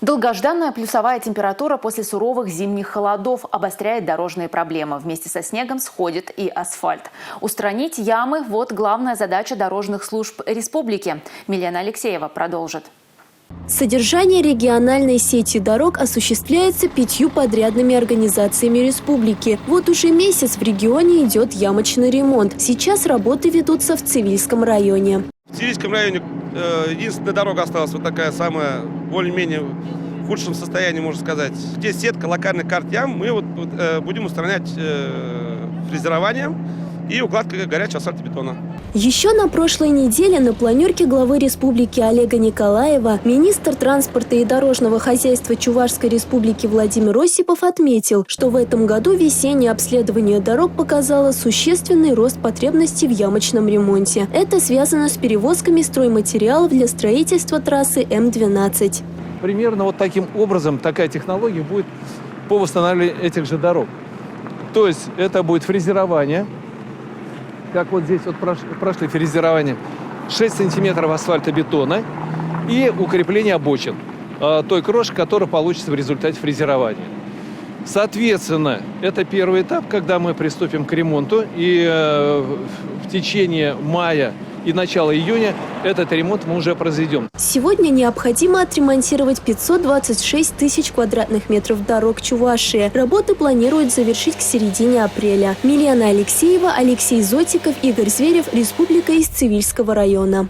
Долгожданная плюсовая температура после суровых зимних холодов обостряет дорожные проблемы. Вместе со снегом сходит и асфальт. Устранить ямы – вот главная задача дорожных служб республики. Милена Алексеева продолжит. Содержание региональной сети дорог осуществляется 5 подрядными организациями республики. Вот уже месяц в регионе идет ямочный ремонт. Сейчас работы ведутся в Цивильском районе. В Цивильском районе единственная дорога осталась, вот такая самая, более-менее в худшем состоянии, можно сказать. Здесь сетка локальных карт ям, мы будем устранять фрезерованием и укладкой горячего асфальтобетона. Еще на прошлой неделе на планерке главы республики Олега Николаева министр транспорта и дорожного хозяйства Чувашской республики Владимир Осипов отметил, что в этом году весеннее обследование дорог показало существенный рост потребностей в ямочном ремонте. Это связано с перевозками стройматериалов для строительства трассы М-12. Примерно вот таким образом такая технология будет по восстановлению этих же дорог. То есть это будет фрезерование. Как вот здесь вот прошли фрезерование, 6 сантиметров асфальтобетона и укрепление обочин той крошки, которая получится в результате фрезерования. Соответственно, это первый этап, когда мы приступим к ремонту, и в течение мая и начала июня этот ремонт мы уже произведем. Сегодня необходимо отремонтировать 526 тысяч квадратных метров дорог Чувашии. Работы планируют завершить к середине апреля. Милена Алексеева, Алексей Зотиков, Игорь Зверев, Республика из Цивильского района.